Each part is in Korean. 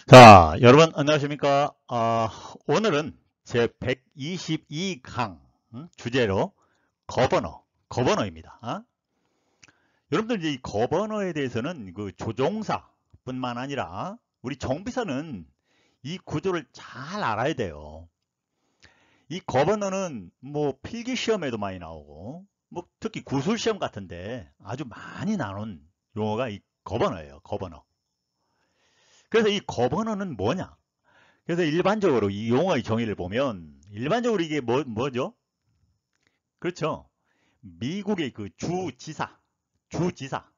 자, 여러분 안녕하십니까? 오늘은 제 122강 주제로 거버너입니다. 여러분들 이제 이 거버너에 대해서는 그 조종사뿐만 아니라 우리 정비사는 이 구조를 잘 알아야 돼요. 이 거버너는 뭐 필기 시험에도 많이 나오고 뭐 특히 구술 시험 같은데 아주 많이 나오는 용어가 이 거버너예요. 거버너. 그래서 이 거버너는 뭐냐? 그래서 일반적으로 이 용어의 정의를 보면 일반적으로 이게 뭐죠? 그렇죠. 미국의 그 주지사, 통치자,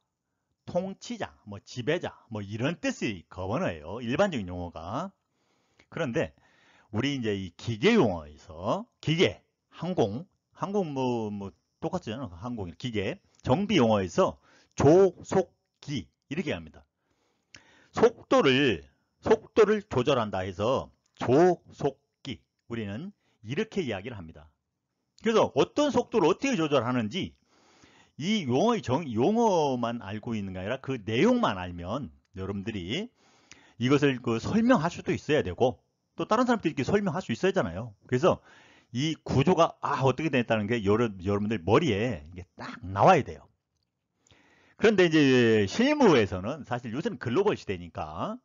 뭐 지배자, 뭐 이런 뜻의 거버너예요. 일반적인 용어가. 그런데 우리 이제 이 기계 용어에서 기계, 항공 뭐 똑같잖아요. 항공, 기계, 정비 용어에서 조속기 이렇게 합니다. 속도를 조절한다 해서 조속기 우리는 이렇게 이야기를 합니다. 그래서 어떤 속도를 어떻게 조절하는지 이 용어만 알고 있는 게 아니라 그 내용만 알면 여러분들이 이것을 설명할 수도 있어야 되고 또 다른 사람들께 설명할 수 있어야 하잖아요. 그래서 이 구조가 어떻게 됐다는 게 여러분들 머리에 이게 딱 나와야 돼요. 그런데 이제 실무에서는 사실 요새는 글로벌 시대니까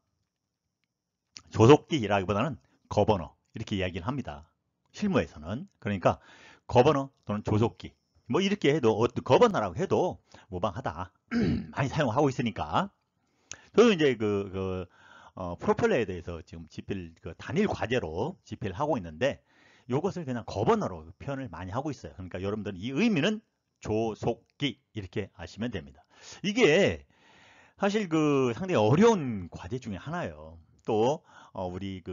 조속기라기보다는 거버너 이렇게 이야기를 합니다. 실무에서는. 그러니까 거버너 또는 조속기 뭐 이렇게 해도 거버너라고 해도 무방하다. 많이 사용하고 있으니까. 저도 이제 프로펠러에 대해서 지금 집필 단일 과제로 집필을 하고 있는데 이것을 그냥 거버너로 표현을 많이 하고 있어요. 그러니까 여러분들은 이 의미는 조속기 이렇게 아시면 됩니다. 이게 사실 상당히 어려운 과제 중에 하나예요. 또 우리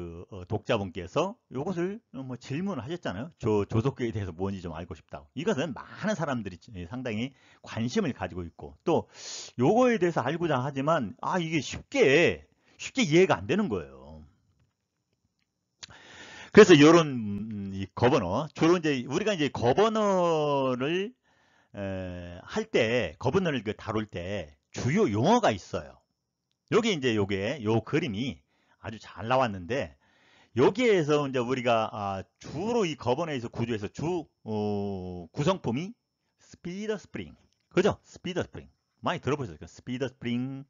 독자분께서 이것을 뭐 질문을 하셨잖아요. 조속기에 대해서 뭔지 좀 알고 싶다고. 이것은 많은 사람들이 상당히 관심을 가지고 있고 또 요거에 대해서 알고자 하지만 이게 쉽게 이해가 안 되는 거예요. 그래서 이런 이 거버너 주로 이제 우리가 이제 거버너를 할 때 거버너를 다룰 때 주요 용어가 있어요. 여기 이제 요 그림이 아주 잘 나왔는데 여기에서 이제 우리가 주로 이 거버너에서 구조에서 구성품이 스피더 스프링, 그죠? 스피더 스프링 많이 들어보셨어요. 스피더 스프링,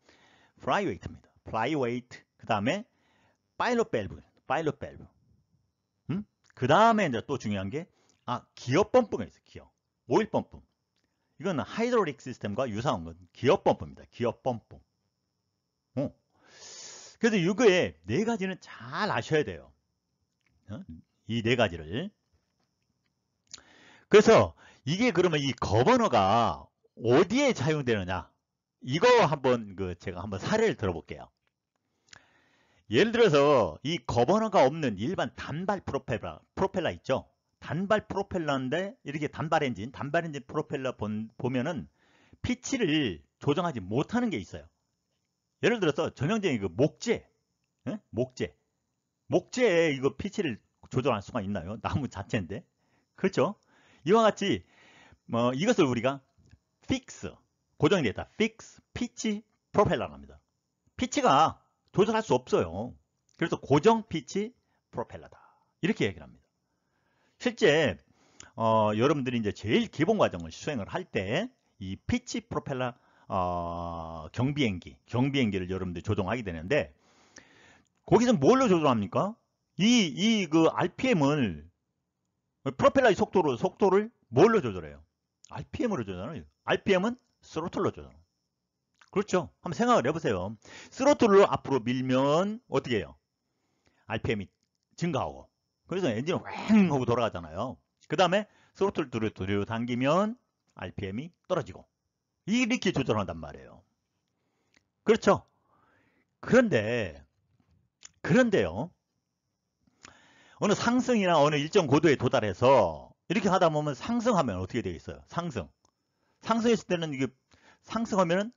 플라이웨이트입니다. 플라이웨이트. 그 다음에 파일럿 밸브. 그 다음에 이제 또 중요한 게 기어 펌프가 있어요. 오일 펌프. 이거는 하이드롤릭 시스템과 유사한 건 기어 펌프입니다. 기어 펌프. 그래서 이거에 네 가지는 잘 아셔야 돼요. 이 네 가지를. 그래서 이게 그러면 이 거버너가 어디에 사용되느냐? 이거 제가 한번 사례를 들어볼게요. 예를 들어서 이 거버너가 없는 일반 단발 프로펠러 있죠? 단발 프로펠러인데 이렇게 단발 엔진 프로펠러 보면은 피치를 조정하지 못하는 게 있어요. 예를 들어서 전형적인 목재, 목재에 이거 피치를 조절할 수가 있나요? 나무 자체인데. 그렇죠? 이와 같이 이것을 우리가 고정이 됐다. 피치 프로펠러라고 합니다. 피치가 조절할 수 없어요. 그래서 고정 피치 프로펠러다. 이렇게 얘기를 합니다. 실제 여러분들이 이제 제일 기본 과정을 수행을 할 때 이 피치 프로펠러 경비행기를 여러분들이 조정하게 되는데 거기서 뭘로 조절합니까? RPM을 프로펠러의 속도를 뭘로 조절해요? RPM으로 조절해요. RPM은 스로틀로 조절. 그렇죠? 한번 생각을 해보세요. 스로틀로 앞으로 밀면 어떻게 해요? RPM이 증가하고 그래서 엔진은 휑 하고 돌아가잖아요. 그 다음에 스로틀 뒤로 당기면 RPM이 떨어지고 이렇게 조절한단 말이에요. 그렇죠? 그런데요. 어느 상승이나 어느 일정 고도에 도달해서 이렇게 하다 보면 상승하면 어떻게 되어 있어요? 상승했을 때는 이게 상승하면은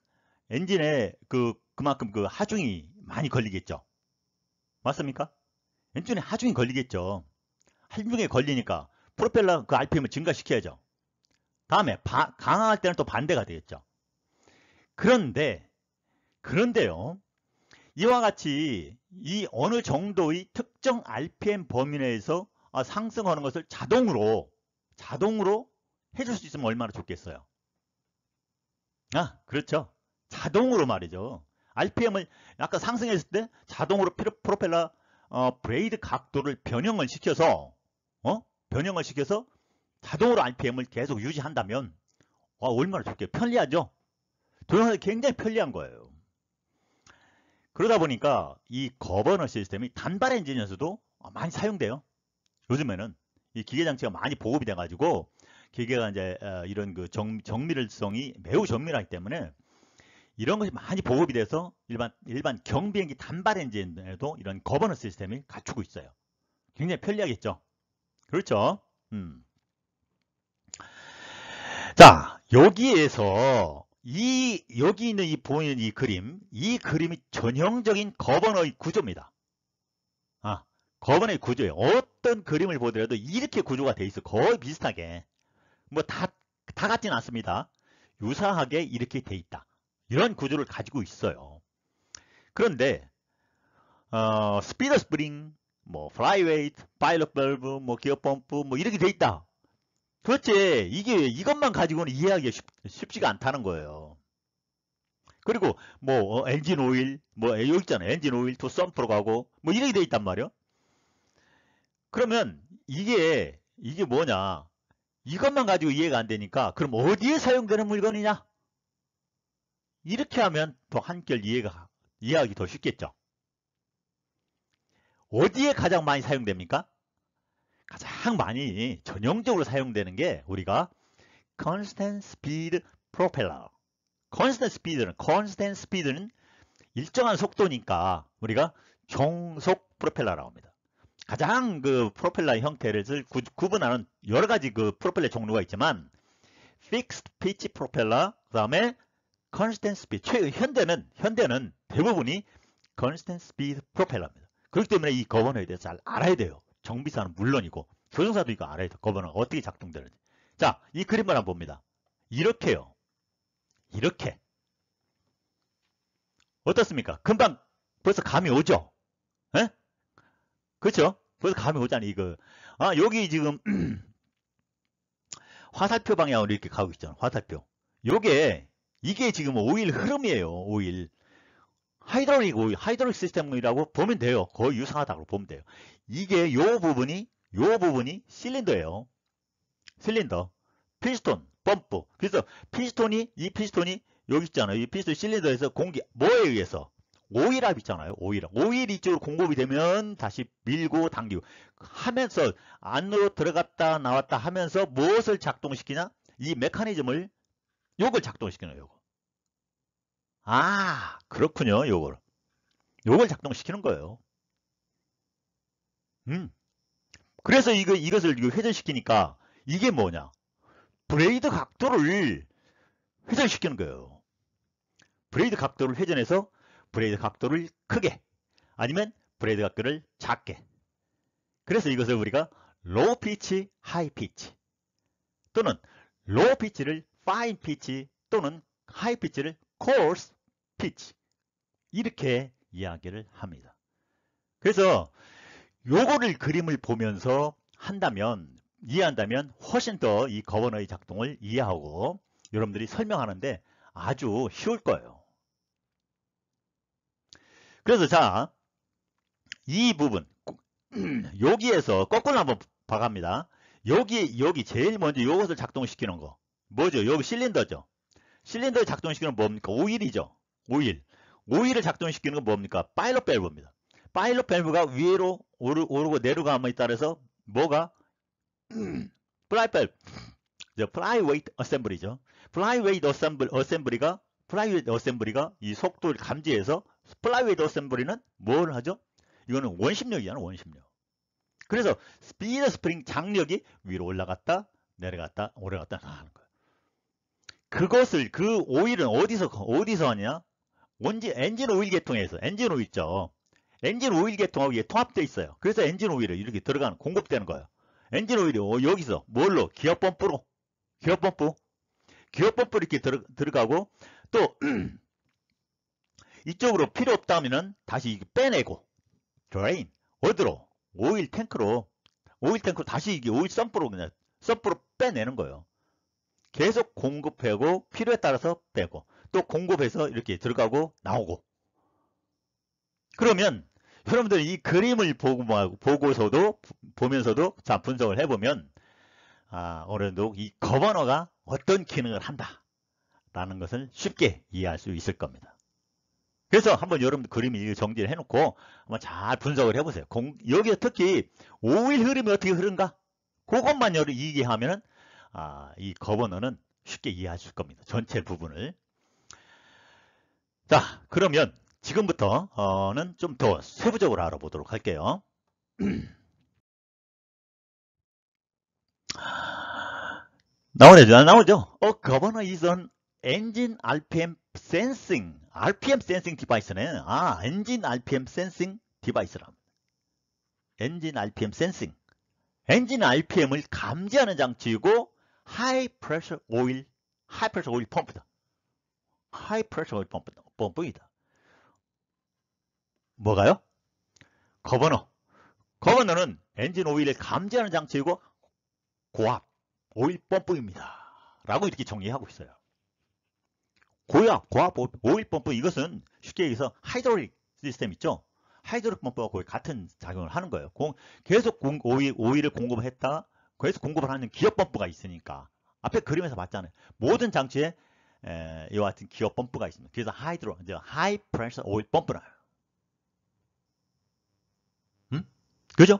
엔진에 그만큼 하중이 많이 걸리겠죠. 맞습니까? 엔진에 하중이 걸리겠죠. 하중에 걸리니까 프로펠러 RPM을 증가시켜야죠. 다음에 강화할 때는 또 반대가 되겠죠. 그런데요. 이와 같이 이 어느 정도의 특정 RPM 범위 내에서 상승하는 것을 자동으로 해줄 수 있으면 얼마나 좋겠어요. 그렇죠. 자동으로 말이죠. RPM을 약간 상승했을 때 자동으로 프로펠러 브레이드 각도를 변형을 시켜서 자동으로 RPM을 계속 유지한다면 얼마나 좋게 편리하죠. 동영상이 굉장히 편리한 거예요. 그러다 보니까 이 거버너 시스템이 단발 엔진에서도 많이 사용돼요. 요즘에는 이 기계 장치가 많이 보급이 돼가지고 기계가 이제 이런 그 정밀성이 매우 정밀하기 때문에 이런 것이 많이 보급이 돼서 일반 경비행기 단발 엔진에도 이런 거버너 시스템이 갖추고 있어요. 굉장히 편리하겠죠. 그렇죠. 자, 여기에서 여기 있는 보이는 이 그림이 전형적인 거버너의 구조입니다. 거버너의 구조예요. 어떤 그림을 보더라도 이렇게 구조가 돼 있어. 거의 비슷하게. 뭐 다 같지는 않습니다. 유사하게 이렇게 돼 있다. 이런 구조를 가지고 있어요. 그런데 스피더 스프링, 뭐 플라이웨이트, 파일럿 밸브, 뭐 기어 펌프 뭐 이렇게 돼 있다. 그렇지. 이것만 가지고는 이해하기가 쉽지가 않다는 거예요. 그리고 뭐 엔진 오일, 뭐 여기 있잖아요. 엔진 오일 투 썸프로 가고 뭐 이렇게 돼 있단 말이에요. 그러면 이게 뭐냐? 이것만 가지고 이해가 안 되니까 그럼 어디에 사용되는 물건이냐? 이렇게 하면 더 한결 이해하기 더 쉽겠죠. 어디에 가장 많이 사용됩니까? 가장 많이 전형적으로 사용되는 게 우리가 constant speed propeller. constant speed는 일정한 속도니까 우리가 정속 프로펠러라고 합니다. 가장 그 프로펠러의 형태를 구분하는 여러 가지 그 프로펠러 종류가 있지만 fixed pitch 프로펠러, 그다음에 constant speed. 현대는 대부분이 constant speed 프로펠러입니다. 그렇기 때문에 이 거버너에 대해서 잘 알아야 돼요. 정비사는 물론이고 조종사도 이거 알아야 돼요. 거버너가 어떻게 작동되는지. 자, 이 그림을 한번 봅니다. 이렇게요. 이렇게. 어떻습니까? 금방 벌써 감이 오죠? 에? 그렇죠? 벌써 감이 오잖아요. 이거. 여기 지금 화살표 방향으로 이렇게 가고 있잖아요. 화살표. 이게 지금 오일 흐름이에요. 오일. 하이드롤릭 시스템이라고 보면 돼요. 거의 유사하다고 보면 돼요. 이게 요 부분이 실린더예요. 실린더. 피스톤, 펌프. 그래서 이 피스톤이 여기 있잖아요. 이 피스톤 실린더에서 뭐에 의해서? 오일압 있잖아요. 오일 이쪽으로 공급이 되면 다시 밀고 당기고 하면서 안으로 들어갔다 나왔다 하면서 무엇을 작동시키냐? 이 메커니즘을 요걸 작동시키는 요거. 그렇군요. 요걸 작동시키는 거예요. 그래서 이것을 회전시키니까 이게 뭐냐? 브레이드 각도를 회전시키는 거예요. 브레이드 각도를 회전해서 브레이드 각도를 크게 아니면 브레이드 각도를 작게. 그래서 이것을 우리가 로우 피치, 하이 피치 또는 로우 피치를 파인 피치 또는 하이 피치를 코어스 피치 이렇게 이야기를 합니다. 그래서 요거를 그림을 보면서 이해한다면 훨씬 더 이 거버너의 작동을 이해하고 여러분들이 설명하는데 아주 쉬울 거예요. 그래서 자, 이 부분 여기에서 거꾸로 한번 봐갑니다. 여기 제일 먼저 이것을 작동시키는 거 뭐죠? 여기 실린더죠. 실린더를 작동시키는 건 뭡니까? 오일이죠. 오일을 작동시키는 건 뭡니까? 파일럿 밸브입니다. 파일럿 밸브가 위로 오르고 내려감에 따라서 뭐가 플라이웨이트 어셈블리죠. 플라이웨이트 어셈블리가 이 속도를 감지해서 플라이웨이트 어셈블리는 뭘 하죠? 이거는 원심력이잖아, 원심력. 그래서 스피드 스프링 장력이 위로 올라갔다 내려갔다 하는 거예요. 그 오일은 어디서 하냐? 엔진 오일 계통에서 엔진 오일 있죠. 엔진 오일 계통하고 이게 통합되어 있어요. 그래서 엔진 오일을 이렇게 공급되는 거예요. 엔진 오일이 여기서 뭘로? 기어 펌프로. 기어 펌프 이렇게 들어가고 또 이쪽으로 필요 없다면은 다시 빼내고 drain 어디로? 오일 탱크로 다시 이게 오일 펌프로 그냥 펌프로 빼내는 거예요. 계속 공급하고 필요에 따라서 빼고 또 공급해서 이렇게 들어가고 나오고. 그러면 여러분들 이 그림을 보면서도 자 분석을 해보면 어느 정도 이 거버너가 어떤 기능을 한다라는 것을 쉽게 이해할 수 있을 겁니다. 그래서 한번 여러분들 그림을 정리를 해놓고 한번 잘 분석을 해보세요. 여기에 특히 오일 흐름이 어떻게 흐른가? 그것만 이해하면은 이 거버너는 쉽게 이해할 수 있을 겁니다. 전체 부분을. 자, 그러면 지금부터는 좀 더 세부적으로 알아보도록 할게요. 나오죠? governor is an engine RPM sensing. RPM sensing device는 engine RPM sensing device랍니다. engine RPM sensing. 엔진 RPM을 감지하는 장치이고 high pressure oil 펌프다. high pressure oil 펌프이다. 뭐가요? 거버너는 엔진 오일을 감지하는 장치이고 고압 오일 펌프입니다. 라고 이렇게 정리하고 있어요. 고압 오일 펌프, 이것은 쉽게 얘기해서 하이드롤릭 시스템 있죠? 하이드롤릭 펌프와 거의 같은 작용을 하는 거예요. 계속 오일을 공급을 했다가 계속 공급을 하는 기업 펌프가 있으니까 앞에 그림에서 봤잖아요. 모든 장치에 이와 같은 기업 펌프가 있습니다. 그래서 하이 프레셔 오일 펌프라. 그죠?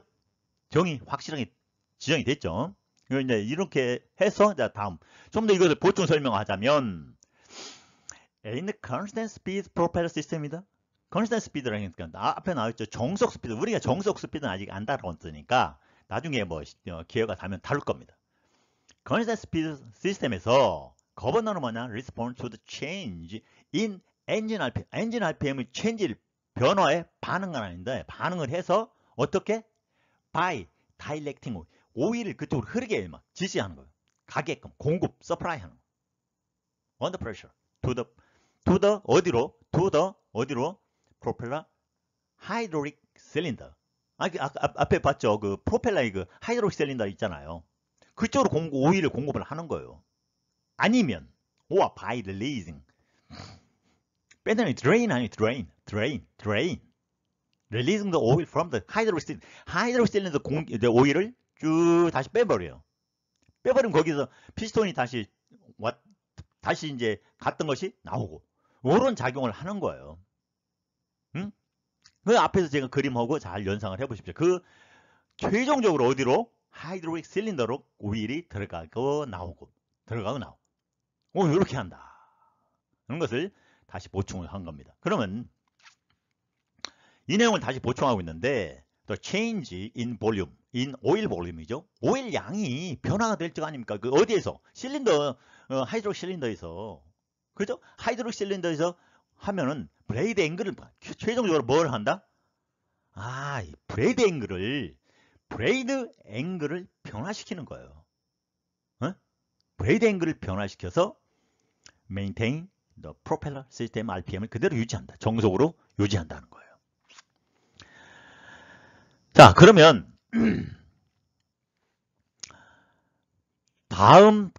정의 확실하게 지정이 됐죠? 이제 이렇게 해서 다음 좀 더 이것을 보충 설명하자면 in constant speed propeller system이다. constant speed라니까 앞에 나와있죠. 정속 스피드. 우리가 정속 스피드는 아직 안 다뤘으니까 나중에 뭐 기회가 닿으면 다룰 겁니다. constant speed 시스템에서 거버너는 뭐냐? respond to the change in engine RPM. 엔진 RPM의 change를 변화에 반응하는데 반응을 해서 어떻게? by directing 오일을 그쪽으로 흐르게 지시하는 거예요. 가게끔 공급, supply 하는 거. under pressure to the 어디로? propeller hydraulic cylinder. 앞에 봤죠? 그 프로펠러의 그 하이드롤릭 실린더 있잖아요. 그쪽으로 오일을 공급을 하는 거예요. 아니면 by releasing. 빼내는 drain 아니 drain. Releasing the oil from the hydraulic cylinder. 하이드롤릭 실린더 오일을 쭉 다시 빼버려요. 빼버리면 거기서 피스톤이 다시 이제 갔던 것이 나오고 이런 작용을 하는 거예요. 응? 그 앞에서 제가 그림하고 잘 연상을 해보십시오. 그 최종적으로 어디로? 하이드롤릭 실린더로 오일이 들어가고 나오고 이렇게 한다. 그런 것을 다시 보충을 한 겁니다. 그러면 이 내용을 다시 보충하고 있는데 the change in volume, in oil volume이죠. 오일 양이 변화가 될 적 아닙니까? 그 어디에서? 하이드롤 실린더에서. 그죠? 하이드롤 실린더에서 하면은 브레이드 앵글을 최종적으로 뭘 한다? 이 브레이드 앵글을 변화시키는 거예요. 브레이드 앵글을 변화시켜서 maintain the propeller system RPM을 그대로 유지한다. 정속으로 유지한다는 거예요. 자, 그러면 다음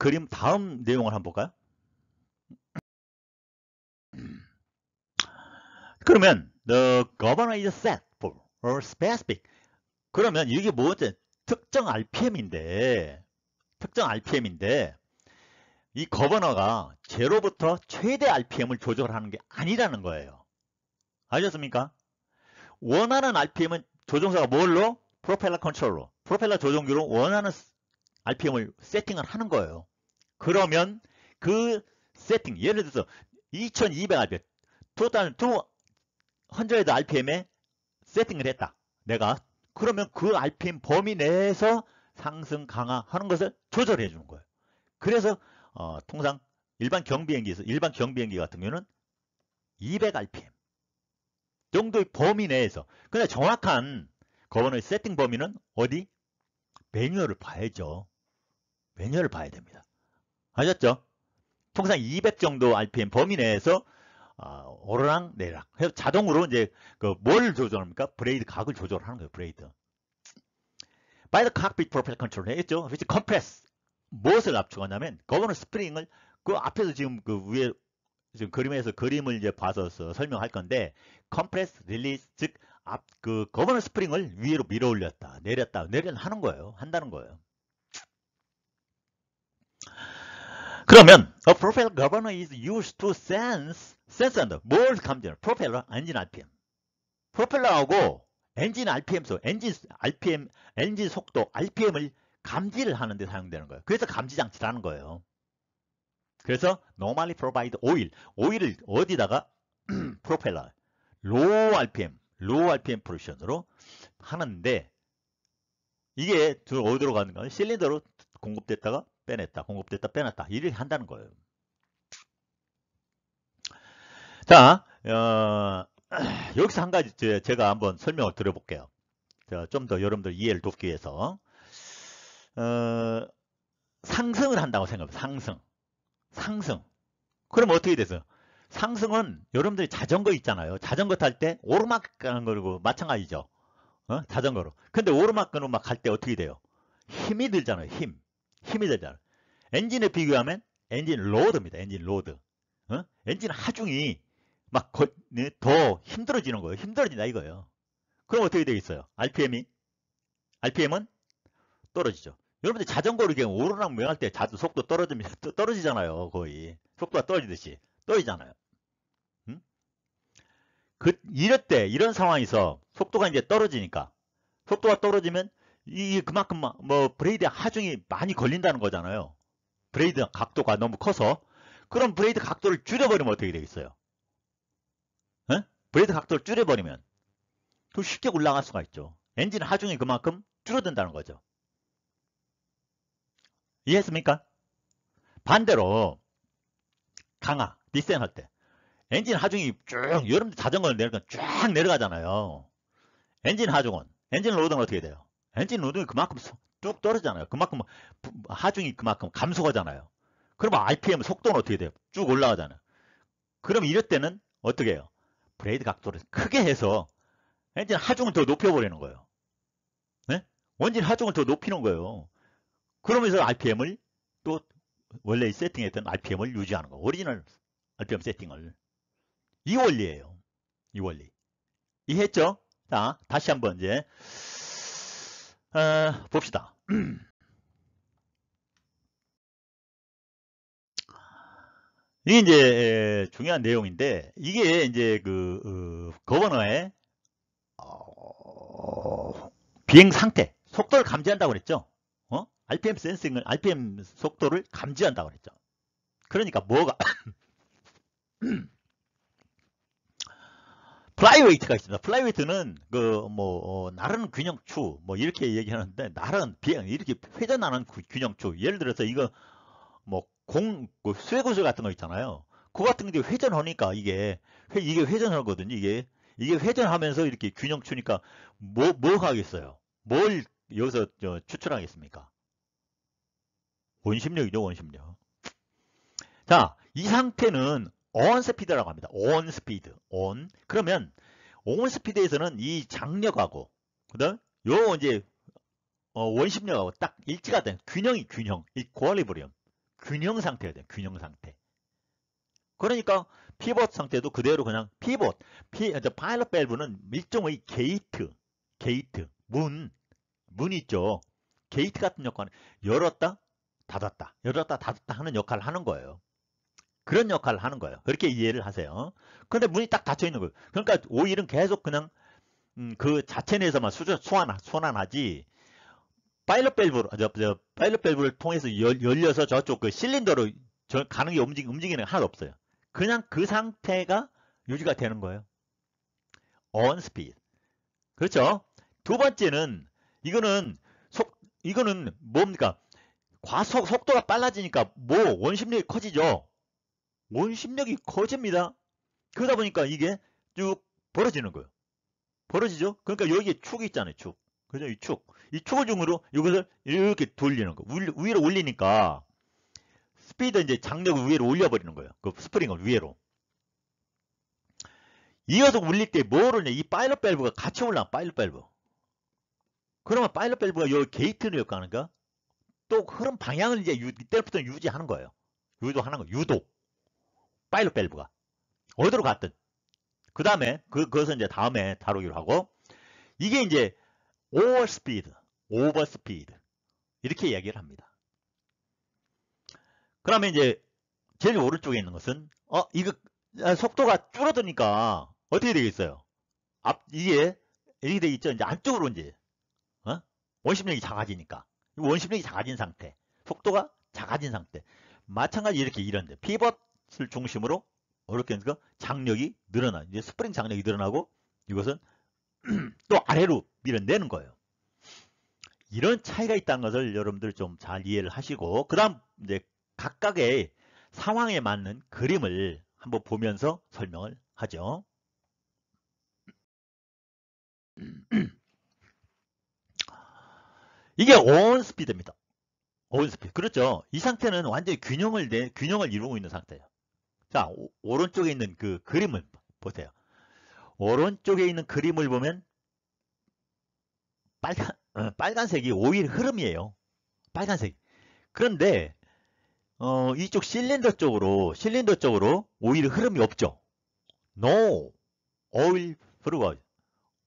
내용을 한번 볼까요? 그러면 the governor is set for a specific. 그러면 이게 뭐지? 특정 RPM인데 이 거버너가 제로부터 최대 RPM을 조절하는 게 아니라는 거예요. 아셨습니까? 원하는 RPM은 조종사가 뭘로? 프로펠러 컨트롤러. 프로펠러 조종기로 원하는 RPM을 세팅을 하는 거예요. 그러면 그 세팅, 예를 들어서 2200rpm, total 200rpm에 세팅을 했다. 내가. 그러면 그 RPM 범위 내에서 상승, 강화하는 것을 조절해 주는 거예요. 그래서 통상 일반 경비행기 같은 경우는 200rpm 정도의 범위 내에서. 근데 정확한 거버너의 세팅 범위는 어디? 매뉴얼을 봐야죠. 매뉴얼을 봐야 됩니다. 아셨죠? 통상 200 정도 RPM 범위 내에서 오르락 내리락 해서 자동으로 이제 그 뭘 조절합니까? 브레이드 각을 조절하는 거예요. 브레이드. By the cockpit propeller control 했죠. which compress 무엇을 압축하냐면 거버너 스프링을 그 앞에서 지금 그 위에 지금 그림에서 그림을 이제 봐서 설명할 건데 compress, release 즉 앞 그 거버너 스프링을 위로 밀어 올렸다, 내렸다, 하는 거예요. 한다는 거예요. 그러면 a propeller governor is used to sense 뭘 감지하는? 프로펠러, 엔진 RPM. 프로펠러하고 엔진 RPM 엔진 속도 RPM을 감지를 하는 데 사용되는 거예요. 그래서 감지 장치라는 거예요. 그래서 normally provide 오일을 어디다가 프로펠러 low RPM 포지션으로 하는데 이게 어디로 가는 거예요? 실린더로 공급됐다가 빼냈다, 공급됐다 빼냈다 이렇게 한다는 거예요. 자, 여기서 한 가지 제가 한번 설명을 드려볼게요. 좀 더 여러분들 이해를 돕기 위해서 상승을 한다고 생각해요. 상승. 그럼 어떻게 되세요? 상승은 여러분들이 자전거 있잖아요. 자전거 탈 때 오르막 가는 거고 마찬가지죠. 자전거로. 근데 오르막 가는 막 갈 때 어떻게 돼요? 힘이 들잖아요. 힘이 들잖아요. 엔진에 비교하면 엔진 로드입니다. 엔진 로드. 엔진 하중이 막 더 힘들어지는 거예요. 힘들어진다 이거예요. 그럼 어떻게 되겠어요? RPM은 떨어지죠. 여러분들 자전거로 이렇게 오르락 내릴 때 속도 떨어지잖아요. 거의 속도가 떨어지듯이 떨어지잖아요. 이런 상황에서 속도가 이제 떨어지니까 속도가 떨어지면 그만큼 뭐 브레이드 하중이 많이 걸린다는 거잖아요. 브레이드 각도가 너무 커서 그럼 브레이드 각도를 줄여버리면 어떻게 되겠어요? 브레이드 각도를 줄여버리면 또 쉽게 올라갈 수가 있죠. 엔진 하중이 그만큼 줄어든다는 거죠. 이해했습니까? 반대로 강하, 디센 할 때 엔진 하중이 쭉 여러분들 자전거를 내려가면 쫙 내려가잖아요. 엔진 로드는 어떻게 돼요? 엔진 로드는 그만큼 쭉 떨어지잖아요. 그만큼 하중이 그만큼 감소하잖아요. 그러면 RPM 속도는 어떻게 돼요? 쭉 올라가잖아요. 그럼 이럴 때는 어떻게 해요? 브레이드 각도를 크게 해서 엔진 하중을 더 높여버리는 거예요. 네? 원진 하중을 더 높이는 거예요. 그러면서 RPM을 또 원래 세팅했던 RPM을 유지하는 거. 오리지널 RPM 세팅을. 이 원리예요. 이 원리. 이해했죠? 자, 다시 한번 이제 봅시다. 이게 이제 중요한 내용인데 이게 이제 그 거버너의 비행 상태, 속도를 감지한다고 그랬죠. RPM 센싱을 RPM 속도를 감지한다고 그랬죠. 그러니까 뭐가 플라이웨이트가 있습니다. 플라이웨이트는 나르는 균형추 이렇게 얘기하는데 나르는 비행 이렇게 회전하는 균형추. 예를 들어서 이거 쇠구슬 같은 거 있잖아요. 그거 같은 게 회전하니까 이게 회전하거든요. 이게 회전하면서 이렇게 균형추니까 뭐 하겠어요? 뭘 여기서 추출하겠습니까? 원심력이죠, 원심력. 자, 이 상태는 on 스피드라고 합니다. on 스피드. 그러면 on 스피드에서는 이 장력하고 그다음 요 이제 원심력하고 딱 일치가 된 이퀄리브리엄. 균형 상태가 돼요. 균형 상태. 그러니까 피벗 상태도 그대로 그냥 파일럿 밸브는 일종의 게이트, 문 있죠. 게이트 같은 역할은 열었다, 닫았다 하는 역할을 하는 거예요. 그런 역할을 하는 거예요. 그렇게 이해를 하세요. 그런데 문이 딱 닫혀 있는 거예요. 그러니까 오일은 계속 그냥 그 자체 내에서만 순환하지 파일럿 밸브를 통해서 열려서 저쪽 그 실린더로 가는 게 움직이는 게 하나도 없어요. 그냥 그 상태가 유지가 되는 거예요. on speed. 그렇죠? 두 번째는 이거는 뭡니까? 속도가 빨라지니까 원심력이 커지죠. 원심력이 커집니다. 그러다 보니까 이게 쭉 벌어지는 거예요. 벌어지죠? 그러니까 여기에 축이 있잖아요. 축. 그죠? 이 축을 중으로 이것을 이렇게 돌리는 거. 위로 올리니까 스피드 이제 장력을 위로 올려버리는 거예요. 그 스프링을 위로. 이어서 울릴 때 뭐를 내? 이 파일럿 밸브가 같이 올라가. 파일럿 밸브. 그러면 파일럿 밸브가 요 게이트를 역할하는가? 또 흐름 방향을 이제 이때부터 유지하는 거예요. 유도하는 거. 유도. 파일럿 밸브가 어디로 갔든. 그 다음에 그것은 이제 다음에 다루기로 하고, 이게 이제 오버스피드, 오버스피드 이렇게 이야기를 합니다. 그러면 이제 제일 오른쪽에 있는 것은 이거 속도가 줄어드니까 어떻게 되겠어요? 이게 이렇게 돼 있죠. 이제 안쪽으로 이제 원심력이 작아지니까 원심력이 작아진 상태, 속도가 작아진 상태. 마찬가지 이렇게 이런데 피벗을 중심으로 이렇게 해서 장력이 늘어나. 이제 스프링 장력이 늘어나고 이것은 또 아래로 밀어내는 거예요. 이런 차이가 있다는 것을 여러분들 좀 잘 이해를 하시고, 그 다음 이제 각각의 상황에 맞는 그림을 한번 보면서 설명을 하죠. 이게 온 스피드입니다. 온 스피드. 그렇죠. 이 상태는 완전히 균형을 이루고 있는 상태예요. 자, 오른쪽에 있는 그 그림을 보세요. 오른쪽에 있는 그림을 보면 빨간색이 오일 흐름이에요. 빨간색. 그런데 이쪽 실린더 쪽으로 오일 흐름이 없죠. No. 오일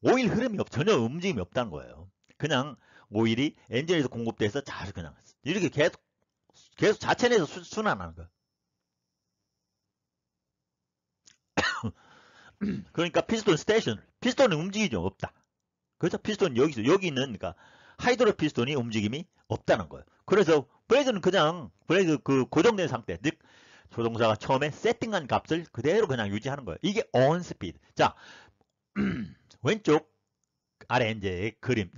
흐름이 전혀 움직임이 없다는 거예요. 그냥 오일이 엔진에서 공급돼서 잘 그냥 이렇게 계속 자체 내에서 순환하는 거예요. 그러니까 피스톤은 움직이죠. 없다. 그렇죠? 피스톤 여기 있는, 그러니까 하이드로 피스톤이 움직임이 없다는 거예요. 그래서 브레이크는 그냥 그 고정된 상태, 즉 조종사가 처음에 세팅한 값을 그대로 그냥 유지하는 거예요. 이게 on speed. 자, 왼쪽 아래 이제 글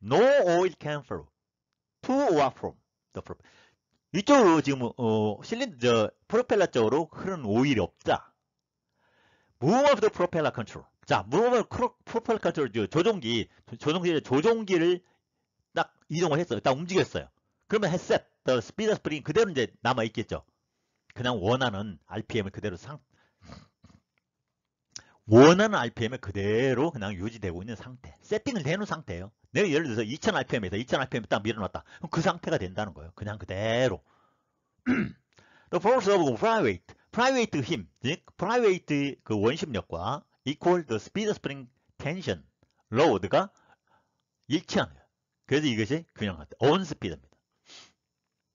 no oil can flow to or from the prop. 이쪽으로 지금 프로펠러 쪽으로 흐르는 오일이 없다. Move of the propeller control. 자, move of the propeller control, 조종기를 딱 이동을 했어요. 딱 움직였어요. 그러면 set the speed spring 그대로 이제 남아 있겠죠. 그냥 원하는 RPM을 그대로 그냥 유지되고 있는 상태. 세팅을 해놓은 상태예요. 내가 예를 들어서 2000rpm에서 2000rpm 딱 밀어놨다. 그럼 그 상태가 된다는 거예요. 그냥 그대로. The force of 프라이웨이트 힘, 즉 프라이웨이트 그 원심력과 equal the speed spring tension load가 일치하는 거예요. 그래서 이것이 균형할 때 on speed입니다.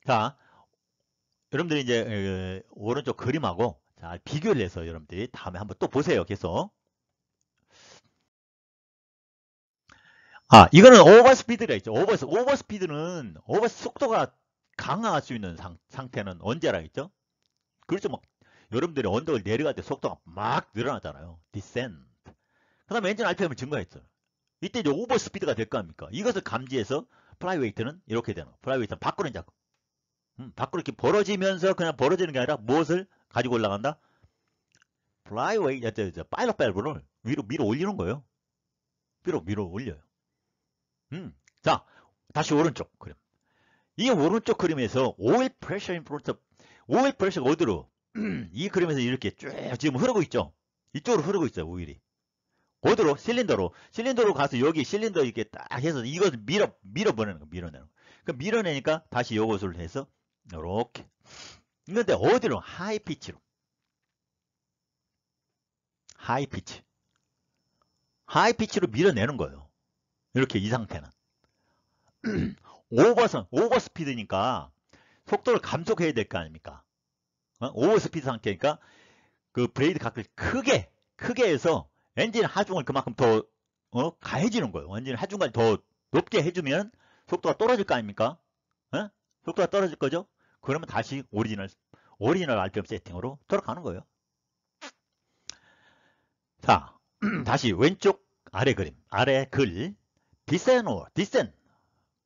자, 여러분들이 이제 오른쪽 그림하고 잘 비교를 해서 여러분들이 다음에 한번 또 보세요. 계속. 이거는 오버스피드가 있죠. 오버스피드는 속도가 강화할 수 있는 상태는 언제라 했죠? 그렇죠. 막 여러분들이 언덕을 내려갈 때 속도가 막 늘어나잖아요. descent. 그 다음에 엔진 RPM을 증가했어요. 이때 이제 오버스피드가 될 거 아닙니까? 이것을 감지해서 프라이웨이트는 이렇게 되는 거예요. 프라이웨이트는 밖으로 이제 밖으로 이렇게 벌어지면서 그냥 벌어지는 게 아니라 무엇을 가지고 올라간다? 파일럿 밸브를 위로 밀어 올리는 거예요. 밀어 올려요. 자, 다시 오른쪽 그림. 이 오른쪽 그림에서 오일 프레셔가 어디로? 이 그림에서 이렇게 쭉 지금 흐르고 있죠. 이쪽으로 흐르고 있어요. 오일이. 어디로? 실린더로 가서 여기 실린더 이렇게 딱 해서 이것을 밀어내는 거. 그 밀어내니까 다시 이것을 해서 이렇게. 근데 어디로? 하이 피치로 밀어내는 거예요. 이렇게 이 상태는. 오버스피드니까 속도를 감속해야 될 거 아닙니까? 오버스피드 상태니까 그 브레이드 각을 크게 해서 엔진 하중을 그만큼 더 가해지는 거예요. 엔진 하중까지 더 높게 해주면 속도가 떨어질 거 아닙니까? 속도가 떨어질 거죠? 그러면 다시 오리지널 RPM 세팅으로 돌아가는 거예요. 자, 다시 왼쪽 아래 그림, 아래 글, 디센,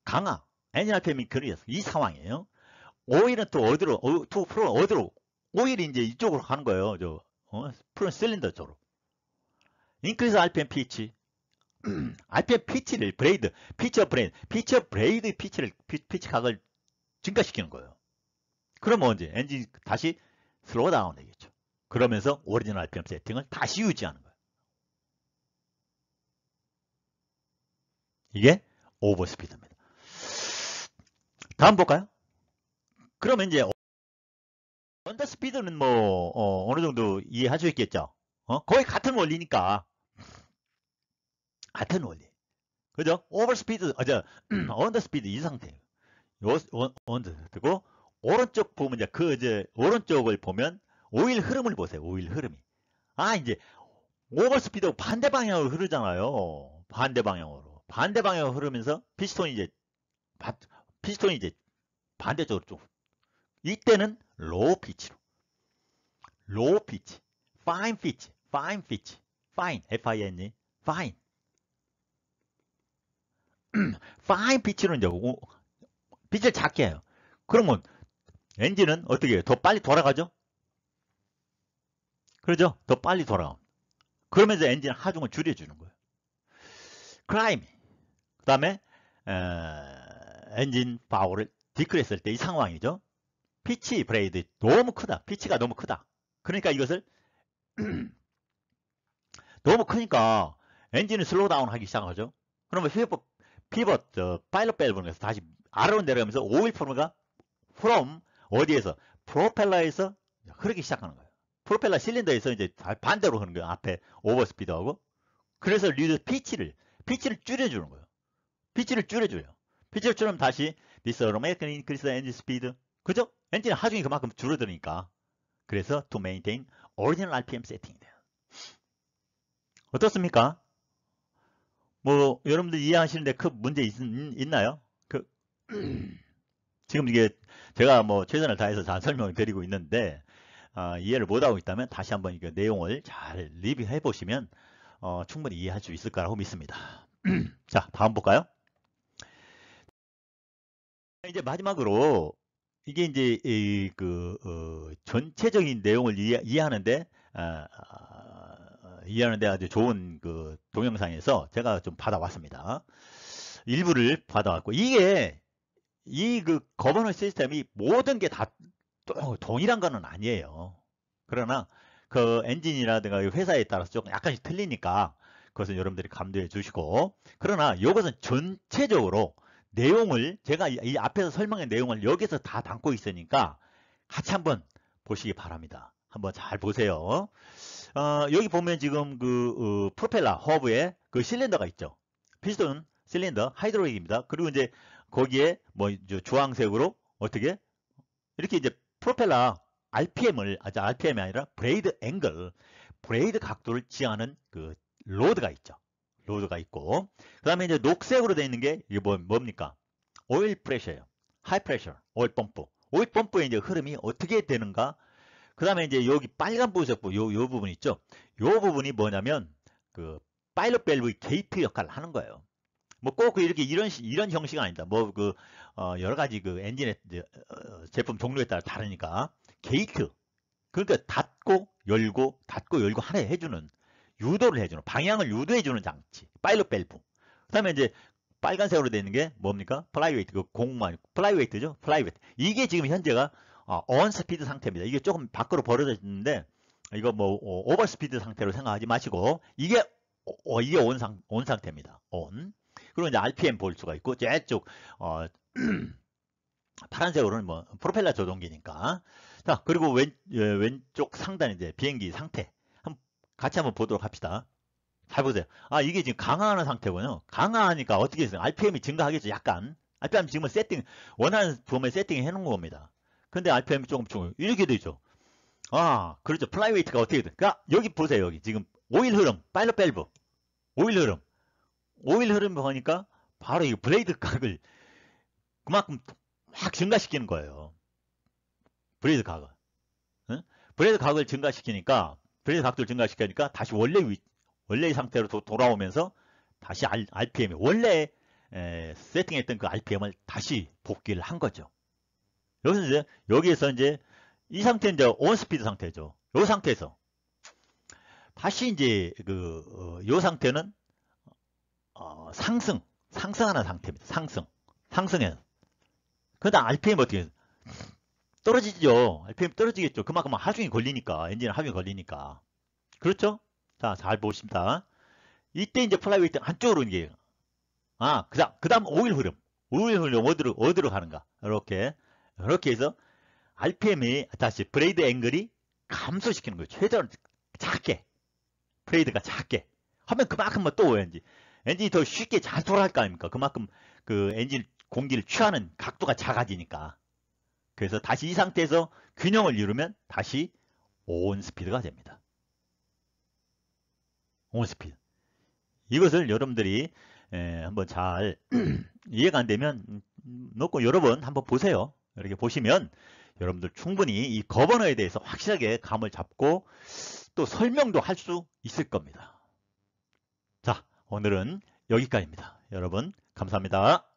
강화, 엔진 RPM이 그려서 이 상황이에요. 오일은 또 어디로, 오일이 이제 이쪽으로 가는 거예요. 프론 실린더 쪽으로. 인크리스 RPM 피치, RPM 피치를 피치 각을 증가시키는 거예요. 그러면 언제? 엔진 다시 슬로우 다운 되겠죠. 그러면서 오리지널 RPM 세팅을 다시 유지하는 거예요. 이게 오버스피드입니다. 다음 볼까요? 그러면 이제 언더스피드는 뭐 어느 정도 이해할 수 있겠죠. 거의 같은 원리니까. 같은 원리. 그죠? 오버스피드, 언더스피드 이 상태예요. 언더스피드고 오른쪽 보면 이제 오른쪽을 보면 오일 흐름을 보세요. 오일 흐름이. 이제 오버스피드하고 반대 방향으로 흐르잖아요. 반대 방향으로. 반대 방향으로 흐르면서 피스톤이 이제 반대쪽으로 좀. 이때는 로우 피치로. 로우 피치. 파인 피치. 파인 피치. 파인. F-I-N-E. 파인. 파인 피치로 이제 빛을 작게 해요. 그러면 엔진은 어떻게 해요? 더 빨리 돌아가죠? 그러죠? 더 빨리 돌아가. 그러면서 엔진 하중을 줄여주는 거예요. 클라임. 그 다음에 엔진 파워를 디크레스 할 때 이 상황이죠. 피치 브레이드 너무 크다. 피치가 너무 크다. 그러니까 이것을 너무 크니까 엔진을 슬로우 다운 하기 시작하죠. 그러면 피벗 파일럿 밸브에서 다시 아래로 내려가면서 오일 플러가 from 어디에서 프로펠러에서 흐르기 시작하는 거예요. 프로펠러 실린더에서 이제 반대로 흐르는 거예요. 앞에 오버스피드하고. 그래서 피치를 줄여주는 거예요. 피치를 줄여줘요. 피치를 줄이면 다시 this automatic increase the engine speed. 그죠? 엔진 하중이 그만큼 줄어드니까. 그래서 to maintain original RPM 세팅이 돼요. 어떻습니까? 뭐 여러분들 이해하시는데 큰 문제 있나요? 지금 이게 제가 뭐 최선을 다해서 잘 설명을 드리고 있는데 이해를 못하고 있다면 다시 한번 이 내용을 잘 리뷰해 보시면 충분히 이해할 수 있을 거라고 믿습니다. 자, 다음 볼까요? 이제 마지막으로 이게 이제 전체적인 내용을 이해하는데 아주 좋은 그 동영상에서 제가 좀 받아왔습니다. 일부를 받아왔고 이게 이 거버넌스 시스템이 모든 게 다 동일한 거는 아니에요. 그러나 그 엔진이라든가 회사에 따라서 조금 약간씩 틀리니까 그것은 여러분들이 감도해 주시고, 그러나 이것은 전체적으로 내용을 제가 이 앞에서 설명한 내용을 여기서 다 담고 있으니까 같이 한번 보시기 바랍니다. 한번 잘 보세요. 여기 보면 지금 프로펠러 허브에 그 실린더가 있죠. 피스톤 실린더 하이드로릭입니다. 그리고 이제 거기에 뭐 주황색으로 어떻게 이렇게 이제 프로펠러 RPM이 아니라 브레이드 각도를 지향하는 그 로드가 있죠. 로드가 있고, 그 다음에 이제 녹색으로 되어 있는 게 이게 뭡니까? 오일 프레셔예요. 하이 프레셔, 오일 펌프. 오일 펌프의 이제 흐름이 어떻게 되는가? 그 다음에 이제 여기 빨간 보석 요 부분 있죠. 요 부분이 뭐냐면 그 파일럿 밸브의 게이트 역할을 하는 거예요. 뭐 꼭 이렇게 이런 형식은 아니다. 뭐 여러 가지 그 엔진의 제품 종류에 따라 다르니까 게이트, 그러니까 닫고 열고 하나 해주는, 유도를 해주는, 방향을 유도해주는 장치, 파일럿 밸브. 그다음에 이제 빨간색으로 되어 있는 게 뭡니까? 플라이웨이트, 그 공만 플라이웨이트죠. 플라이웨이트. 이게 지금 현재가 on 스피드 상태입니다. 이게 조금 밖으로 벌어져 있는데 이거 뭐 오버 스피드 상태로 생각하지 마시고 이게 온 상태입니다. on. 그리고 이제 RPM 볼 수가 있고, 저쪽 파란색으로는 뭐 프로펠러 조종기니까. 자, 그리고 왼쪽 상단에 이제 비행기 상태 같이 한번 보도록 합시다. 잘 보세요. 이게 지금 강화하는 상태군요. 강화하니까 어떻게 됐어요? RPM이 증가하겠죠. 약간 RPM 지금은 원하는 부분에 세팅해 놓은 겁니다. 근데 RPM이 조금 이렇게 되죠. 그렇죠. 플라이웨이트가 어떻게 돼? 그러니까 여기 보세요. 여기 지금 오일 흐름, 파일럿 밸브, 오일 흐름 보니까 바로 이 브레이드 각을 그만큼 확 증가시키는 거예요. 브레이드 각을. 응? 브레이드 각도를 증가시키니까 다시 원래의 상태로 돌아오면서 다시 RPM이 원래 세팅했던 그 RPM을 다시 복귀를 한 거죠. 여기에서 이제 이 상태는 이제 온 스피드 상태죠. 이 상태에서 다시 이제 이 상태는 상승하는 상태입니다. 상승해요. 그러다 RPM 어떻게 해요? 떨어지죠. RPM 떨어지겠죠. 그만큼 하중이 걸리니까, 엔진은 하중이 걸리니까. 그렇죠? 자, 잘 보십니다. 이때 이제 플라이웨이트 안쪽으로 이게 그 다음 오일 흐름. 오일 흐름 어디로 가는가. 이렇게 해서 RPM이, 다시 브레이드 앵글이 감소시키는 거예요. 최대한 작게. 브레이드가 작게. 하면 그만큼 또 엔진이 더 쉽게 잘 돌아갈 거 아닙니까? 그만큼 그 엔진 공기를 취하는 각도가 작아지니까. 그래서 다시 이 상태에서 균형을 이루면 다시 온 스피드가 됩니다. 온 스피드. 이것을 여러분들이 한번 잘 이해가 안 되면 놓고 여러 번 한번 보세요. 이렇게 보시면 여러분들 충분히 이 거버너에 대해서 확실하게 감을 잡고 또 설명도 할 수 있을 겁니다. 자, 오늘은 여기까지입니다. 여러분 감사합니다.